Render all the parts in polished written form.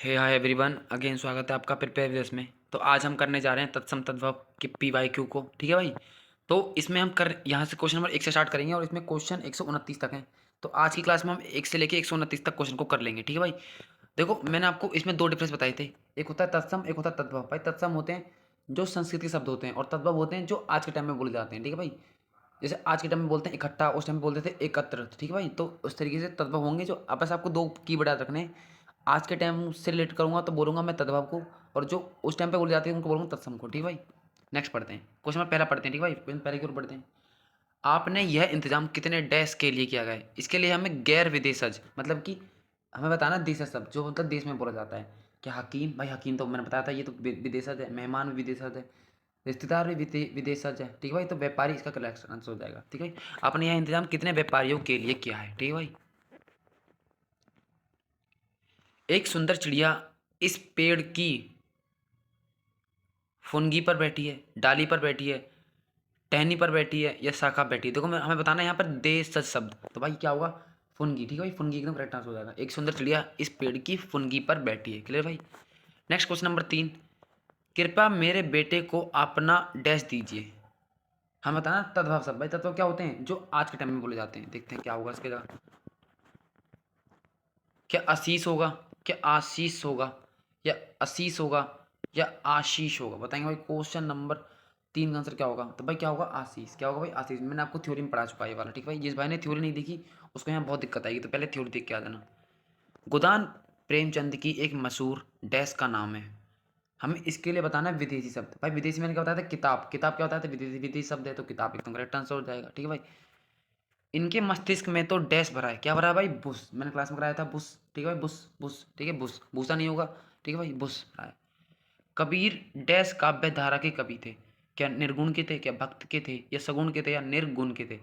हे hi everyone, again स्वागत है आपका प्रिपेयर विदेश में। तो आज हम करने जा रहे हैं तत्सम तद्भव के PYQ को। ठीक है भाई। तो इसमें हम कर यहाँ से क्वेश्चन नंबर 1 से स्टार्ट करेंगे और इसमें क्वेश्चन 129 तक हैं। तो आज की क्लास में हम 1 से लेके 129 तक क्वेश्चन को कर लेंगे। ठीक है भाई। देखो, मैंने आपको इसमें दो डिफरेंस बताए थे। एक होता है तत्सम, एक होता है तद्भव। भाई तत्सम होते हैं जो संस्कृत के शब्द होते हैं और तद्भव होते हैं जो आज के टाइम में बोले जाते हैं। ठीक है भाई। जैसे आज के टाइम में बोलते हैं इकट्ठा, उस टाइम में बोलते थे एकत्र। ठीक है भाई। तो उस तरीके से तद्भव होंगे जो बस आपको दो कीवर्ड याद रखने हैं। आज के टाइम से रिलेट करूंगा तो बोलूंगा मैं तद्भव को, और जो उस टाइम पे बोले जाते हैं उनको बोलूंगा तत्सम को। ठीक है भाई। नेक्स्ट पढ़ते हैं, क्वेश्चन नंबर पहला पढ़ते हैं। ठीक है भाई, पहले की ओर पढ़ते हैं। आपने यह इंतजाम कितने डैश के लिए किया गया है? इसके लिए हमें गैर विदेशज, मतलब कि हमें बताना देशज शब्द जो मतलब देश में बोला जाता है। क्या हकीम? भाई हकीम तो मैंने बताया था, ये तो विदेशज है। मेहमान भी विदेशज है। रिश्तेदार भी विदेशज है। ठीक है भाई। तो व्यापारी इसका करेक्ट आंसर हो जाएगा। ठीक है भाई। आपने यह इंतजाम कितने व्यापारियों के लिए किया है? ठीक है भाई। एक सुंदर चिड़िया इस पेड़ की फुनगी पर बैठी है, डाली पर बैठी है, टहनी पर बैठी है या शाखा पर बैठी है? देखो, मैं हमें बताना है यहाँ पर देशज शब्द। तो भाई क्या होगा? फुनगी। ठीक है भाई। फुनगी एकदम करेक्ट आंसर हो जाएगा। एक सुंदर चिड़िया इस पेड़ की फुनगी पर बैठी है। क्लियर भाई। Next question number 3। कृपया मेरे बेटे को अपना डैश दीजिए। हम बताना तद्भव शब्द। भाई तत्व क्या होते हैं जो आज के टाइम में बोले जाते हैं? देखते हैं क्या होगा इसके जगह। क्या आशीष होगा, क्या आशीष होगा, या आशीष होगा, या आशीष होगा? बताएंगे भाई। क्वेश्चन नंबर 3 का आंसर क्या होगा? तो भाई क्या होगा? आशीष। क्या होगा भाई? आशीष। मैंने आपको थ्योरी में पढ़ा चुका है ये वाला। ठीक है भाई। जिस भाई ने थ्योरी नहीं देखी उसको यहाँ बहुत दिक्कत आएगी, तो पहले थ्योरी देख के आ जाना। गोदान प्रेमचंद की एक मशहूर डैश का नाम है। हमें इसके लिए बताना है विदेशी शब्द। भाई विदेशी मैंने क्या बताया था? किताब। किताब क्या होता है? तो विदेशी विदेशी शब्द है, तो किताब एकदम करेक्ट आंसर हो जाएगा। ठीक है भाई। इनके मस्तिष्क में तो डैश भरा है। क्या भरा है भाई? बुस। मैंने क्लास में कराया था बुस। ठीक है भाई। बुस बुस। ठीक है। बुस भूसा नहीं होगा। ठीक है भाई। बुस भरा है। कबीर डैश काव्य धारा के कवि थे। क्या निर्गुण के थे, क्या भक्त के थे, या सगुण के थे, या निर्गुण के थे?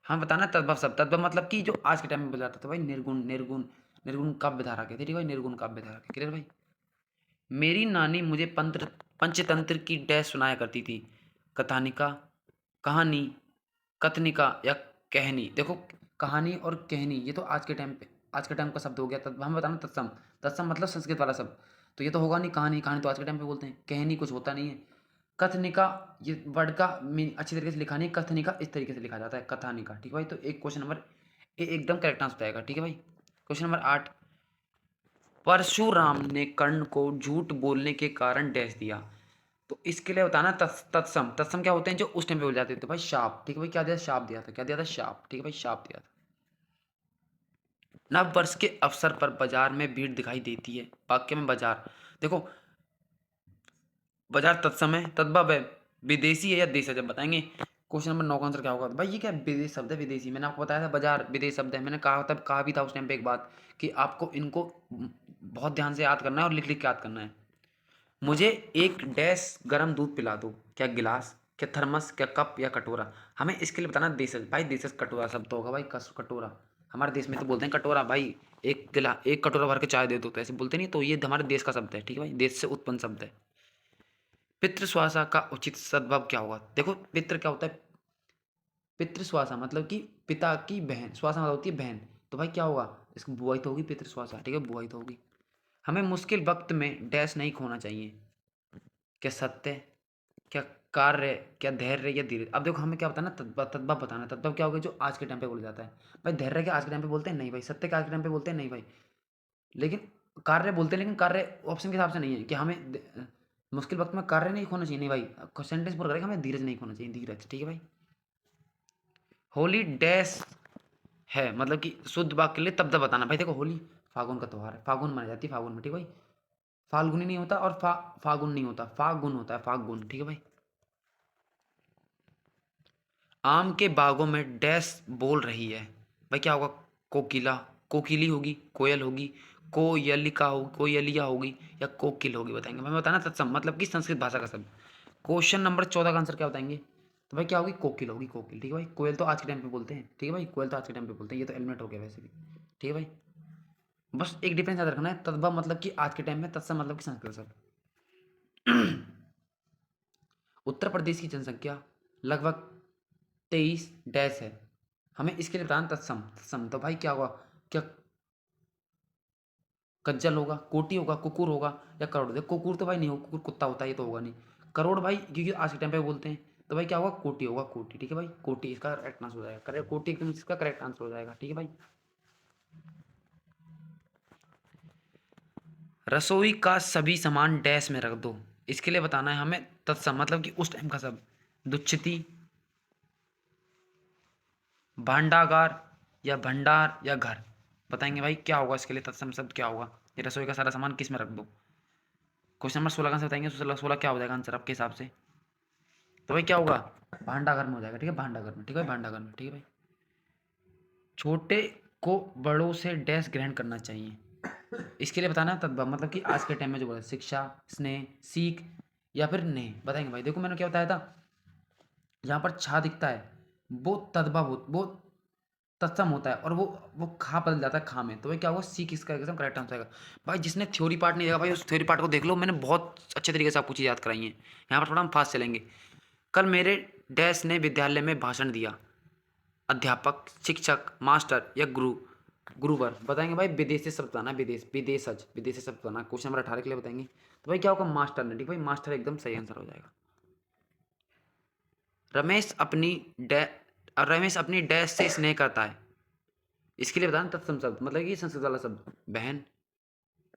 हम बताना तद्भव शब्द। तद्भव मतलब कि जो आज के टाइम में बोला जाता था भाई निर्गुण। निर्गुण निर्गुण काव्य धारा के थे। ठीक है भाई। निर्गुण काव्य धारा के। क्लियर भाई। मेरी नानी मुझे पंचतंत्र की डैश सुनाया करती थी। कथानिका, कहानी, कथनिका या कहनी? देखो, कहानी और कहनी ये तो आज के टाइम का शब्द हो गया। तब हम बताना तत्सम। तत्सम मतलब संस्कृत वाला शब्द। तो ये तो होगा नहीं। कहानी, कहानी तो आज के टाइम पे बोलते हैं। कहनी कुछ होता नहीं है। कथनिका, ये वर्ड का मीन अच्छी तरीके से लिखा नहीं। कथनिका इस तरीके से लिखा जाता है, कथानिका। ठीक है भाई। तो एक क्वेश्चन नंबर एकदम करेक्ट आंसर आएगा। ठीक है भाई। Question number 8। परशुराम ने कर्ण को झूठ बोलने के कारण डैश दिया। तो इसके लिए बताना तत्सम। तत्सम क्या होते हैं जो उस टाइम पे बोल जाते थे? भाई शाप। ठीक है भाई। क्या दिया? शाप दिया था। क्या दिया था? शाप। ठीक है भाई। शाप दिया था। नव वर्ष के अवसर पर बाजार में भीड़ दिखाई देती है। वाक्य में बाजार। देखो, बाजार तत्सम है, तद्भव है, विदेशी है या देश है? जब बताएंगे। क्वेश्चन नंबर 9 का आंसर क्या होगा? तो भाई ये क्या विदेश शब्द है? विदेशी। मैंने आपको बताया था बाजार विदेश शब्द है। मैंने कहा तब कहा भी था उस टाइम पे एक बात कि आपको इनको बहुत ध्यान से याद करना है और लिख लिख के याद करना है। मुझे एक डैश गरम दूध पिला दो। क्या गिलास, क्या थर्मस, क्या कप या कटोरा? हमें इसके लिए बताना देशज। भाई देशज कटोरा शब्द तो होगा भाई। कटोरा। हमारे देश में तो बोलते हैं कटोरा भाई। एक कटोरा भर के चाय दे दो, तो ऐसे बोलते नहीं। तो ये हमारे देश का शब्द है। ठीक है भाई। देश से उत्पन्न शब्द है। पितृश्वासा का उचित सद्भाव क्या होगा? देखो, पितृ क्या होता है? पितृश्वासा मतलब कि पिता की बहन। श्वासा मतलब होती है बहन। तो भाई क्या होगा? इसकी बुआई तो होगी पितृश्वासा। ठीक है। बुआई तो होगी। हमें मुश्किल वक्त में डैश नहीं खोना चाहिए। क्या सत्य, क्या कार्य, क्या धैर्य या धीरज? अब देखो, हमें क्या बताना? तद्भव बताना। तद्भव क्या होगा जो आज के टाइम पे बोला जाता है? भाई धैर्य क्या आज के टाइम पे बोलते हैं? नहीं भाई। सत्य क्या आज के टाइम पे बोलते हैं? नहीं भाई। लेकिन कार्य बोलते हैं, लेकिन कार्य ऑप्शन के हिसाब से नहीं है कि हमें मुश्किल वक्त में कार्य नहीं खोना चाहिए। नहीं भाई। सेंटेंस पूरा करेगा, हमें धीरज नहीं खोना चाहिए। धीरज। ठीक है भाई। होली डैश है, मतलब कि शुद्ध वाक्य के लिए तब तक बताना। भाई देखो, होली फागुन का त्योहार है। फागुन मनाई जाती है फागुन में। ठीक है भाई। फाल्गुनी नहीं होता और फागुन नहीं होता, फागुन होता है। फागुन। ठीक है भाई। आम के बागों में डैश बोल रही है। भाई क्या होगा? कोकिला, कोकिली होगी, कोयल होगी, कोयलिका होगी, कोयलिया होगी, या कोकिल होगी? बताएंगे। मैं बताना तत्सम मतलब कि संस्कृत भाषा का शब्द। क्वेश्चन नंबर 14 का आंसर क्या बताएंगे? तो भाई क्या होगी? कोकिल होगी। कोकिल। ठीक है भाई। कोयल तो आज के टाइम पे बोलते हैं। ठीक है भाई। कोयल तो आज के टाइम पे बोलते हैं। ये तो एलिमिनेट हो गया वैसे भी। ठीक है भाई। बस एक डिफरेंस याद रखना है। तद्भव मतलब कि आज के टाइम में, तत्सम मतलब कि संस्कृत शब्द। उत्तर प्रदेश की जनसंख्या लगभग 23 डैश है। हमें इसके लिए बताना तत्सम। तत्सम तो भाई क्या होगा? क्या कज्जल होगा, कोटी होगा, कुकुर होगा या करोड़। देखो कुकुर तो भाई नहीं होगा, कुकुर कुत्ता होता है, ये तो होगा नहीं। करोड़ भाई क्योंकि आज के टाइम पे बोलते हैं, तो भाई क्या होगा, कोटी होगा, कोटी। ठीक है भाई, कोटी इसका करेक्ट आंसर हो जाएगा। करेक्ट, कोटी एकदम इसका करेक्ट आंसर हो जाएगा। ठीक है भाई। रसोई का सभी सामान डैश में रख दो। इसके लिए बताना है हमें तत्सम, मतलब कि उस टाइम का सब। दुच्छिति, भांडागार या भंडार या घर। बताएंगे भाई क्या होगा इसके लिए तत्सम शब्द क्या होगा। ये रसोई का सारा सामान किस में रख दो। क्वेश्चन नंबर 16 का आंसर बताएंगे। 16 क्या हो जाएगा आंसर आपके हिसाब से। तो भाई क्या होगा, भांडागर में हो जाएगा। ठीक है, भांडागर में। ठीक है, भांडागर में। ठीक है भाई। छोटे को बड़ों से डैश ग्रहण करना चाहिए। इसके लिए बताना है तद्भव, मतलब कि आज के टाइम में जो बोला, शिक्षा, स्नेह, सीख या फिर नहीं। बताएंगे भाई। देखो मैंने क्या बताया था, जहाँ पर छा दिखता है वो तद्भव वो तत्सम होता है, और वो खा बदल जाता है खा में। तो भाई क्या होगा, सीख इसका एकदम करेक्ट आंसर आएगा। भाई जिसने थ्योरी पार्ट नहीं देखा भाई, उस थ्योरी पार्ट को देख लो, मैंने बहुत अच्छे तरीके से आपको चीज़ याद कराई है। यहाँ पर थोड़ा हम फास्ट चलेंगे। कल मेरे डैश ने विद्यालय में भाषण दिया। अध्यापक, शिक्षक, मास्टर या गुरु। गुरुवर। बताएंगे भाई, विदेश से शब्द बताना है, विदेशज, विदेशी शब्द बताना। क्वेश्चन नंबर 18 के लिए बताएंगे। तो भाई क्या होगा, मास्टर ने। ठीक भाई, मास्टर एकदम सही आंसर हो जाएगा। रमेश अपनी डै रमेश अपनी डैश से स्नेह करता है। इसके लिए बताना तत्सम शब्द, मतलब कि संस्कृत वाला शब्द। बहन,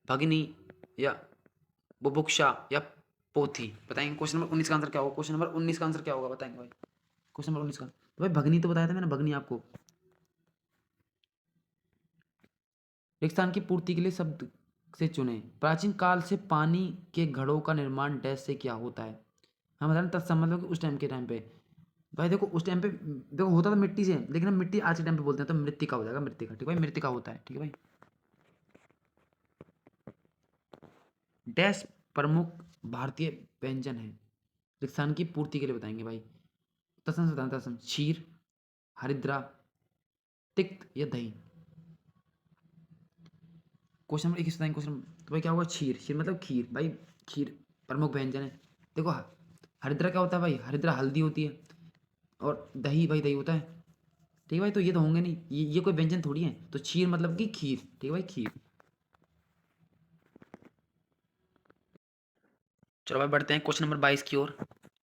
भगिनी या बुभुक्षा या पोथी। बताएंगे क्वेश्चन नंबर 19 का आंसर क्या होगा। क्वेश्चन नंबर 19 का आंसर क्या होगा बताएंगे भाई। क्वेश्चन नंबर 19 का तो भाई भगनी तो बताया था मैंने, भगनी आपको। रेगिस्तान की पूर्ति के लिए शब्द से चुने। प्राचीन काल से पानी के घड़ों का निर्माण डैश से क्या होता है। हम बता रहे हैं तत्सम, मतलब कि उस टाइम के टाइम पे। भाई देखो उस टाइम पे देखो होता था मिट्टी से, लेकिन हम मिट्टी आज के टाइम पे बोलते हैं तो मृतिका हो जाएगा, मृतिका। ठीक है भाई, मृतिका होता है। ठीक है भाई। डैश प्रमुख भारतीय व्यंजन है। रेगिस्तान की पूर्ति के लिए बताएंगे भाई। तत्सम से बताना, तत्सम। क्षीर, हरिद्रा, तिक्त या दही। क्वेश्चन नंबर 21 बताएंगे। क्वेश्चन तो भाई क्या होगा, क्षीर। क्षीर मतलब खीर भाई, खीर प्रमुख व्यंजन है। देखो हरिद्रा क्या होता है भाई, हरिद्रा हल्दी होती है। और दही भाई, दही होता है। ठीक है भाई, तो ये तो होंगे नहीं, ये कोई व्यंजन थोड़ी है। तो क्षीर मतलब कि खीर। ठीक है भाई, खीर। चलो भाई बढ़ते हैं क्वेश्चन नंबर 22 की ओर।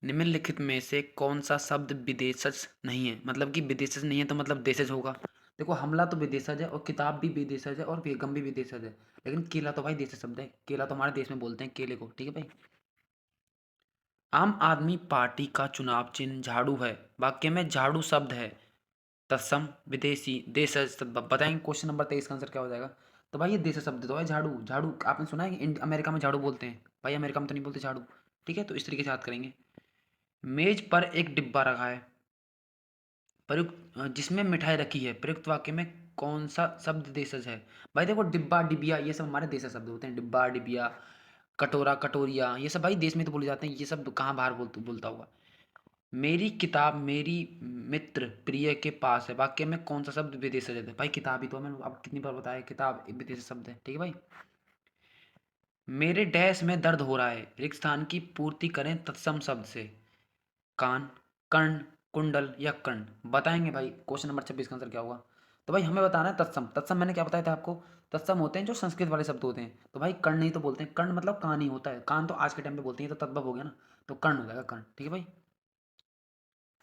निम्नलिखित में से कौन सा शब्द विदेशज नहीं है। मतलब कि विदेशज नहीं है तो मतलब देशज होगा। देखो हमला तो विदेशज है, और किताब भी विदेशज है, और बेगम भी विदेशज है। लेकिन केला तो भाई देश शब्द है। केला तो हमारे देश में बोलते हैं केले को। ठीक है भाई। आम आदमी पार्टी का चुनाव चिन्ह झाड़ू है। वाक्य में झाड़ू शब्द है। तत्सम, विदेशी, देशज, तद्भव। बताएंगे क्वेश्चन नंबर 23 का आंसर क्या हो जाएगा। तो भाई ये देश शब्द तो है झाड़ू। झाड़ू आपने सुना है कि अमेरिका में झाड़ू बोलते हैं। भाई अमेरिका में तो नहीं बोलते झाड़ू। ठीक है, तो इस तरीके से याद करेंगे। मेज पर एक डिब्बा रखा है, प्रयुक्त जिसमें मिठाई रखी है। प्रयुक्त वाक्य में कौन सा शब्द देशज है। भाई देखो डिब्बा, डिबिया, ये सब हमारे देशज शब्द होते हैं। डिब्बा, डिबिया, कटोरा, कटोरिया, ये सब भाई देश में तो बोले जाते हैं। ये सब कहाँ बाहर बोलता हुआ। मेरी किताब मेरी मित्र प्रिय के पास है। वाक्य में कौन सा शब्द विदेशी शब्द है। भाई किताब ही तो मैंने अब कितनी बार बताया, किताब एक विदेशी शब्द है। ठीक है भाई। मेरे डैश में दर्द हो रहा है। रिक्त स्थान की पूर्ति करें तत्सम शब्द से। कान, कर्ण, कुंडल या कर्ण। बताएंगे भाई क्वेश्चन नंबर 26 का आंसर क्या होगा। तो भाई हमें बताना है तत्सम। तत्सम मैंने क्या बताया था आपको, तत्सम होते हैं जो संस्कृत वाले शब्द होते हैं। तो भाई कर्ण नहीं तो बोलते हैं, कर्ण मतलब कान ही होता है। कान तो आज के टाइम पे बोलते हैं, तो तद्भव हो गया ना। तो कर्ण हो जाएगा, कर्ण। ठीक है भाई।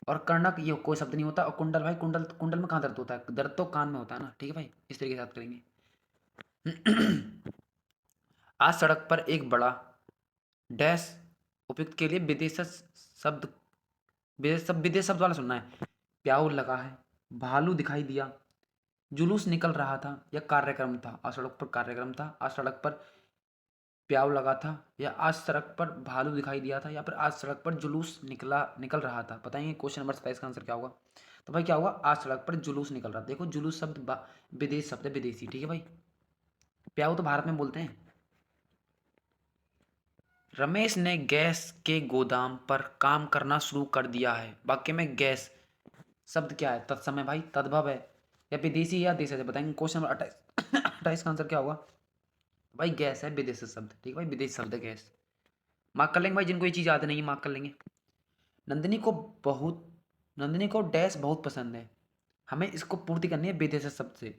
और कर्णक ये कोई शब्द नहीं होता। और कुंडल भाई, कुंडल कुंडल में कहाँ दर्द होता है, दर्द तो कान में होता है ना। ठीक है भाई, इस तरीके से बात करेंगे। आज सड़क पर एक बड़ा डैश उपयुक्त के लिए विदेश शब्द, विदेश शब्द वाला सुनना है। प्याऊ लगा है, भालू दिखाई दिया, जुलूस निकल रहा था या कार्यक्रम था। आज सड़क पर कार्यक्रम था, आज सड़क पर प्याऊ लगा था, या आज सड़क पर भालू दिखाई दिया था, या फिर आज सड़क पर जुलूस निकल रहा था। बताएंगे क्वेश्चन नंबर 27 का आंसर क्या होगा। तो भाई क्या होगा, आज सड़क पर जुलूस निकल रहा था। देखो जुलूस शब्द विदेश शब्द है, विदेशी। ठीक है भाई। प्याऊ तो भारत में बोलते हैं। रमेश ने गैस के गोदाम पर काम करना शुरू कर दिया है। वाक्य में गैस शब्द क्या है, तत्समय भाई, तद्भव है, या विदेशी या देश है। बताएंगे क्वेश्चन नंबर 28 का आंसर क्या होगा। भाई गैस है, विदेशी शब्द। ठीक है भाई, विदेशी शब्द है गैस। मार्क कर लेंगे भाई, जिनको ये चीज़ याद नहीं है मार्क कर लेंगे। नंदिनी को बहुत नंदिनी को डैश बहुत पसंद है। हमें इसको पूर्ति करनी है विदेश शब्द से।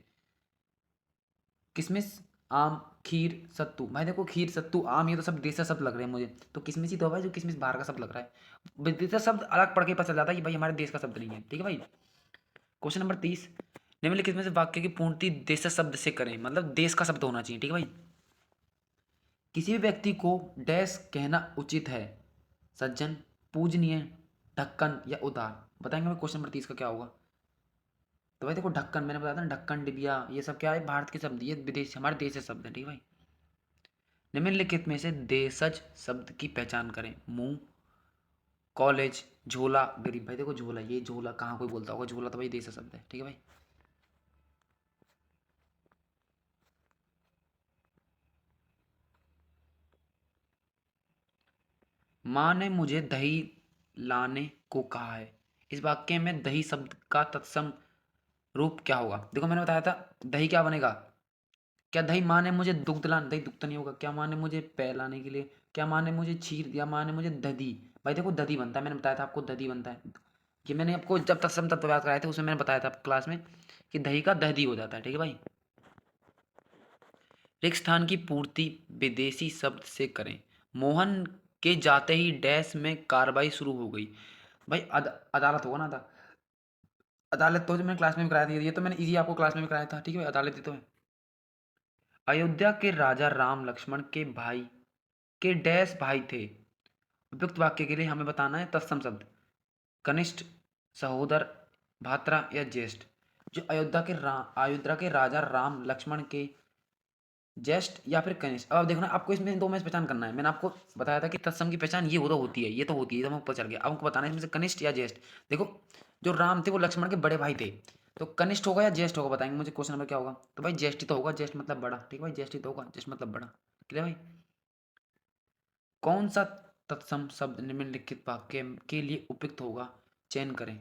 किसमिस, आम, खीर, सत्तू। भाई देखो खीर, सत्तू, आम ये तो सब देसी शब्द लग रहे हैं मुझे। तो किशमिश ही तो है भाई, जो किशमिश बाहर का शब्द लग रहा है। विदेशी शब्द अलग पढ़ के पता चल जाता है कि भाई हमारे देश का शब्द नहीं है। ठीक है भाई। क्वेश्चन नंबर 30, निम्नलिखित में से वाक्य की पूर्ति देश शब्द से करें, मतलब देश का शब्द होना चाहिए। ठीक है भाई। किसी भी व्यक्ति को डैश कहना उचित है? सज्जन, पूजनीय, ढक्कन या उदार। बताएंगे भाई क्वेश्चन नंबर 30 का क्या होगा। तो भाई देखो ढक्कन, मैंने बताया था ना, ढक्कन, डिबिया, ये सब क्या है, भारत के शब्द, ये विदेश, हमारे देश से शब्द है। ठीक है भाई। निम्नलिखित में से देशज शब्द की पहचान करें। मुंह, कॉलेज, झोला, गरीब। भाई देखो झोला, ये झोला कहाँ कोई बोलता होगा, झोला तो भाई देश शब्द है। ठीक है भाई। माँ ने मुझे दही लाने को कहा है। इस वाक्य में दही शब्द का तत्सम रूप क्या होगा? देखो मैंने बताया था दही क्या बनेगा। क्या दही, माँ ने मुझे दुग्ध लाने, दही दुग्ध तो नहीं होगा। क्या माँ ने मुझे लाने के लिए, क्या माँ ने मुझे छीर दिया, माँ ने मुझे दधी। भाई देखो दधी बनता है, मैंने बताया था आपको दधी बनता है। ये मैंने आपको जब तत्सम तत्व याद कराए थे उसमें मैंने बताया था क्लास में कि दही का दधी हो जाता है। ठीक है भाई। रिक्त स्थान की पूर्ति विदेशी शब्द से करें। मोहन के जाते ही डैश में कार्रवाई शुरू हो गई। भाई अदालत होगा ना, अदालत तो जो मैंने क्लास में भी कराया था, ये तो मैंने इजी आपको क्लास में भी कराया था। ठीक है भाई, अदालत ही तो है। अयोध्या के राजा राम लक्ष्मण के भाई के डैश भाई थे। उपयुक्त वाक्य के लिए हमें बताना है तत्सम शब्द। कनिष्ठ, सहोदर, भात्रा या ज्येष्ठ। जो अयोध्या के राजा राम लक्ष्मण के ज्येष्ठ या फिर कनिष्ठ। अब देखो ना, आपको इसमें दो में से पहचान करना है। मैंने आपको बताया था कि तत्सम की पहचान ये हो तो होती है, ये तो होती है, ये तो हमको पता चल गया। अब हमको बताना है इसमें से कनिष्ठ या ज्येष्ठ। देखो जो राम थे वो लक्ष्मण के बड़े भाई थे, तो कनिष्ठ होगा या ज्येष्ठ होगा, बताएंगे मुझे। क्वेश्चन नंबर क्या होगा? तो भाई ज्येष्ठ ही तो होगा, ज्येष्ठ मतलब बड़ा। ठीक है भाई, ज्येष्ठ ही तो होगा, ज्येष्ठ मतलब बड़ा। क्लियर भाई। कौन सा तत्सम शब्द निम्नलिखित वाक्य के लिए उपयुक्त होगा, चयन करें।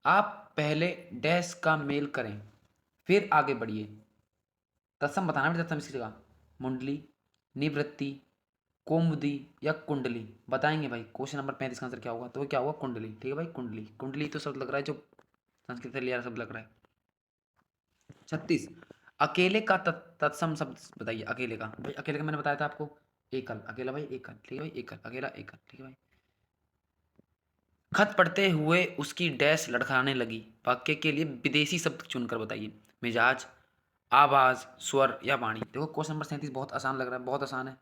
आप पहले डैश का मेल करें, फिर आगे बढ़िए। तत्सम बताना भी, तत्सम इसकी जगह मुंडली, निवृत्ति, कौमुदी या कुंडली। बताएंगे भाई क्वेश्चन नंबर 35 का आंसर क्या होगा। तो वो क्या होगा, कुंडली। ठीक है भाई, कुंडली। कुंडली तो शब्द लग रहा है जो संस्कृत से लिया शब्द लग रहा है। 36, अकेले का तत्सम शब्द बताइए। अकेले का, भाई अकेले का मैंने बताया था आपको, एकल। अकेला भाई एकल। ठीक है भाई, एकल, अकेला, एकल। ठीक है भाई। खत पढ़ते हुए उसकी डैश लड़खड़ाने लगी। वाक्य के लिए विदेशी शब्द चुनकर बताइए। मिजाज, आवाज, स्वर या वाणी। देखो क्वेश्चन नंबर 37 बहुत आसान लग रहा है, बहुत आसान है।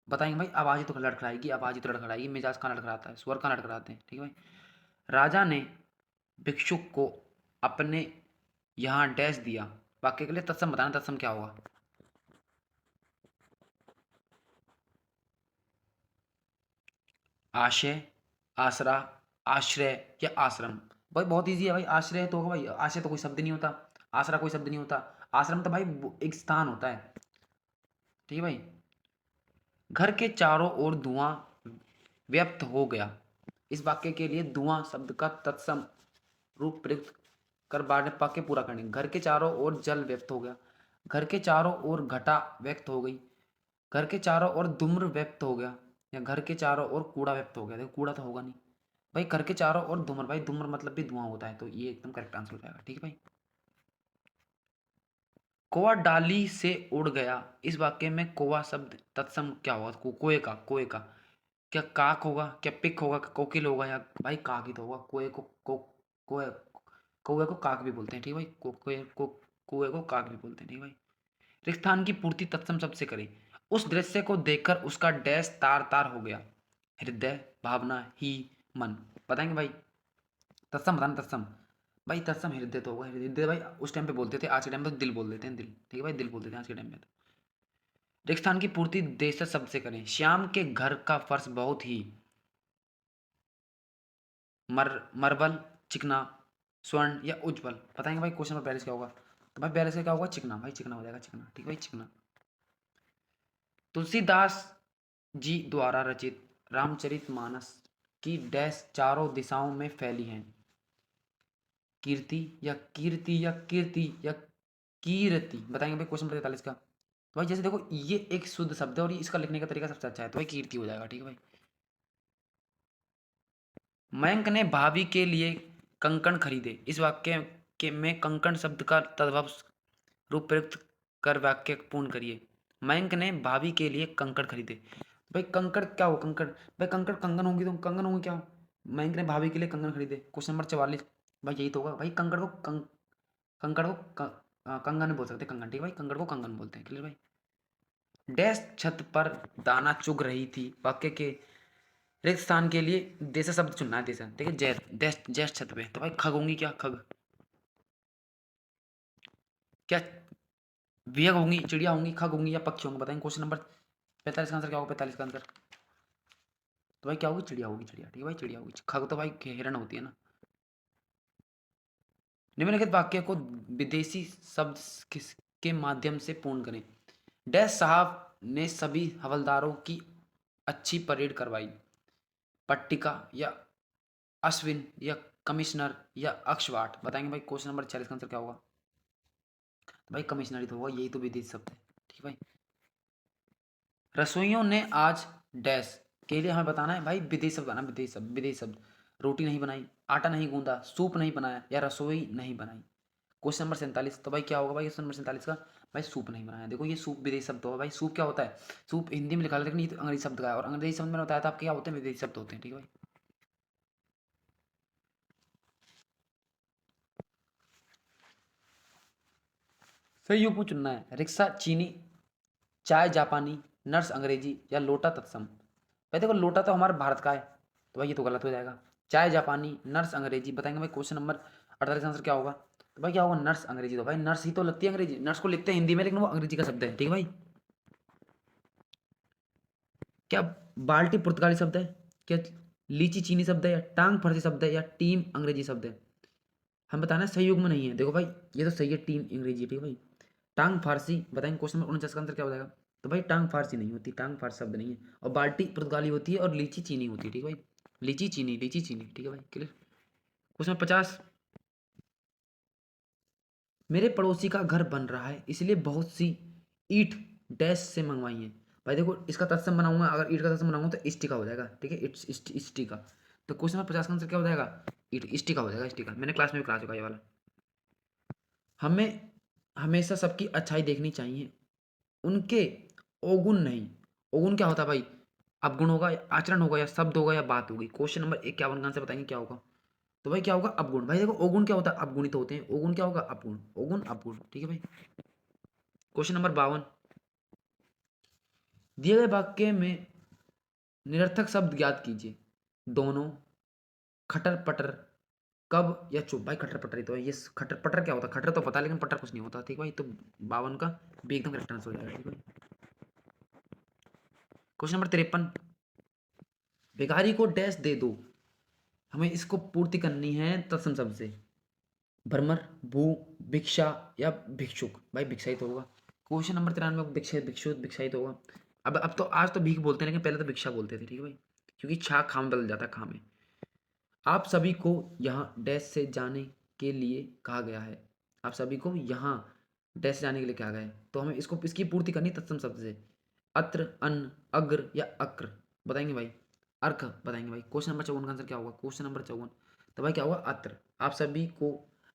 बताएंगे भाई, आवाज ही तो लड़खड़ाएगी, आवाज ही तो लड़खड़ाएगी। मिजाज कहाँ लड़खड़ाता है, स्वर कहाँ लड़खड़ाते हैं। ठीक है भाई। राजा ने भिक्षुक को अपने यहाँ डैश दिया। वाक्य के लिए तत्सम बताना, तत्सम क्या होगा। आशय, आसरा, आश्रय या आश्रम। भाई बहुत इजी है भाई, आश्रय तो होगा भाई, आश्रय तो कोई शब्द नहीं होता, आसरा कोई शब्द नहीं होता, आश्रम तो भाई एक स्थान होता है। ठीक है भाई। घर के चारों ओर धुआं व्यक्त हो गया। इस वाक्य के लिए धुआं शब्द का तत्सम रूप प्रयुक्त कर वाक्य पूरा करने। घर के चारों ओर जल व्यक्त हो गया, घर के चारों ओर घटा व्यक्त हो गई, घर के चारों ओर धूम्र व्यक्त हो गया, या घर के चारों ओर कूड़ा व्यक्त हो गया। देखो कूड़ा तो होगा नहीं भाई। घर के चारों ओर धूम्र, भाई धूम्र मतलब भी धुआं होता है, तो ये एकदम करेक्ट आंसर हो जाएगा। ठीक है भाई। कौवा डाली से उड़ गया। इस वाक्य में कौवा शब्द तत्सम क्या होगा? कोए का, कोए का। क्या काक होगा, क्या पिक होगा, कोकिल होगा, या भाई काक ही तो होगा। कोए को कोए, कौए को काक भी बोलते हैं। ठीक है भाई, कौए को काक भी बोलते हैं। ठीक है भाई। रिक्स्थान की पूर्ति तत्सम शब्द से करें। उस दृश्य को देखकर उसका डैश तार तार हो गया। हृदय, भावना, ही, मन। बताएंगे भाई तत्सम, बताना तत्सम। भाई तत्सम हृदय तो होगा, हृदय भाई उस टाइम पे बोलते थे, आज के टाइम पे तो दिल बोल देते हैं, दिल। ठीक है भाई, दिल बोलते थे आज के टाइम में तो। रिक्स्थान की पूर्ति देश शब्द से करें। श्याम के घर का फर्श बहुत ही मरबल, चिकना, स्वर्ण या उज्जवल। बताएंगे भाई क्वेश्चन नंबर 42 क्या होगा। तो भाई 42 का क्या होगा, चिकना। भाई चिकना हो जाएगा, चिकना। ठीक है भाई, चिकना। तुलसीदास जी द्वारा रचित रामचरितमानस की डैश चारों दिशाओं में फैली हैं। कीर्ति या कीर्ति या कीर्ति या कीर्ति। बताएंगे भाई क्वेश्चन नंबर 43 का। तो भाई जैसे देखो ये एक शुद्ध शब्द है और इसका लिखने का तरीका सबसे अच्छा है, तो भाई कीर्ति हो जाएगा। ठीक है भाई। मयंक ने भाभी के लिए कंकण खरीदे। इस वाक्य के में कंकण शब्द का तद्भव रूप प्रयुक्त कर वाक्य पूर्ण करिए। मयंक ने भाभी के लिए कंकड़ खरीदे। भाई कंकड़ क्या हो? कंकड़ भाई कंकड़ कंगन होंगी, तो कंगन होंगी क्या हो? मयंक ने भाभी के लिए कंगन खरीदे। Question number 44। भाई यही तो होगा भाई। कंकड़ को कंगन बोल सकते हैं, कंगन, ठीक है भाई। कंकड़ को कंगन बोलते हैं, क्लियर भाई। डैश छत पर दाना चुग रही थी। वाक्य के रिक्त स्थान के लिए देश शब्द चुनना है। देश, ठीक है। जैस डैश जैस छत पे, तो भाई खग होंगी क्या? खग क्या? विहग होंगी, चिड़िया होंगी, खग होंगी या पक्षी होंगे? बताएंगे। क्वेश्चन नंबर 45 का आंसर क्या होगा? 45 का आंसर तो भाई क्या होगी? चिड़िया होगी, चिड़िया, ठीक है भाई, चिड़िया होगी। खग तो भाई हिरण होती है ना। निम्नलिखित वाक्य को विदेशी शब्द के माध्यम से पूर्ण करें। डैश साहब ने सभी हवलदारों की अच्छी परेड करवाई। पट्टिका या अश्विन या कमिश्नर या अक्षवाट? बताएंगे भाई। क्वेश्चन नंबर 46 का आंसर क्या होगा? तो भाई कमिश्नर ही तो होगा, यही तो विदेशी शब्द है, ठीक है भाई। रसोइयों ने आज डैश के लिए हमें बताना है भाई, विदेश शब्द बनाना। विदेश शब्द, विदेश शब्द। रोटी नहीं बनाई, आटा नहीं गूंदा, सूप नहीं बनाया या रसोई नहीं बनाई? Question number 47। तो भाई क्या होगा भाई क्वेश्चन नंबर 47 का? भाई सूप नहीं बनाया। देखो ये सूप विदेश शब्द होगा भाई। सूप क्या होता है? सूप हिंदी में लिखा है, लेकिन ये तो अंग्रेजी शब्द का है, और अंग्रेजी शब्द मैंने बताया था आपके क्या होते हैं? विदेशी शब्द होते हैं, ठीक है भाई। सही यूं चुनना है। रिक्शा चीनी, चाय जापानी, नर्स अंग्रेजी या लोटा तत्सम? भाई देखो लोटा तो हमारे भारत का है, तो भाई ये तो गलत हो जाएगा। चाय जापानी, नर्स अंग्रेजी, बताएंगे भाई। क्वेश्चन नंबर 48 आंसर क्या होगा? तो भाई क्या होगा? नर्स अंग्रेजी। तो भाई नर्स ही तो लगती है अंग्रेजी, नर्स को लिखते हैं हिंदी में, लेकिन वो अंग्रेजी का शब्द है, ठीक है भाई। क्या बाल्टी पुर्तगाली शब्द है? क्या लीची चीनी शब्द है, या टांग फारसी शब्द है, या टीम अंग्रेजी शब्द है? हम बताना सही युग में नहीं है। देखो भाई ये तो सही है, टीम अंग्रेजी, ठीक है भाई। टांग फारसी, बताएंगे। क्वेश्चन नंबर 49 का आंसर क्या हो जाएगा? तो भाई टांग फारसी नहीं होती, टांग फारसी शब्द नहीं है। और बाल्टी पुर्तगाली होती है, और लीची चीनी होती है, ठीक है भाई। लीची चीनी, लीची चीनी, ठीक है भाई, क्लियर। Question number 50। मेरे पड़ोसी का घर बन रहा है, इसलिए बहुत सी ईंट डैश से मंगवाई है। भाई देखो इसका तत्सम बनाऊंगा, अगर ईंट का तत्सम बनाऊंगा तो इष्टिका हो जाएगा, ठीक है। इट्स इष्टिका। तो क्वेश्चन नंबर 50 का आंसर क्या हो जाएगा? ईंट, इष्टिका हो जाएगा, इष्टिका। मैंने क्लास में भी करा चुका है ये वाला। हमें हमेशा सबकी अच्छाई देखनी चाहिए, उनके अवगुण नहीं। अवगुण क्या होता है भाई? अवगुण होगा, या आचरण होगा, या शब्द होगा, या बात होगी? क्वेश्चन नंबर 51 का आंसर बताएंगे क्या होगा? तो भाई क्या होगा? अवगुण। भाई देखो अवगुण क्या होता है? अवगुणित होते हैं। अवगुण क्या होगा? अवगुण, अवगुण अवगुण, ठीक है भाई। Question number 52। दिए गए वाक्य में निरर्थक शब्द ज्ञात कीजिए। दोनों, खटर पटर, कब या चुप? भाई खटर पटर ही तो है ये। खटर पटर क्या होता है? खटर तो पता है, लेकिन पटर कुछ नहीं होता, ठीक भाई। तो 52 का भी एकदम करेक्ट आंसर हो जाएगा, ठीक भाई। Question number 53। भिखारी को डैश दे दो। हमें इसको पूर्ति करनी है तत्सम शब्द से। भ्रमर, भू, भिक्षा या भिक्षुक? भाई भिक्षा ही तो होगा। Question number 93। भिक्षा, भिक्षु, भिक्षा ही तो होगा। अब तो आज तो भीख बोलते हैं, लेकिन पहले तो भिक्षा बोलते थे, ठीक है भाई। क्योंकि छा खा में बदल जाता है, खा में। आप सभी को यहाँ डैश से जाने के लिए कहा गया है। आप सभी को यहाँ डैश से जाने के लिए कहा गया है, तो हमें इसको इसकी पूर्ति करनी तत्सम शब्द से। अत्र, अन्न, अग्र या अक्र? बताएंगे भाई। अर्क बताएंगे भाई। क्वेश्चन नंबर 54 का आंसर क्या होगा? Question number 54। तो भाई क्या होगा? अत्र। आप सभी को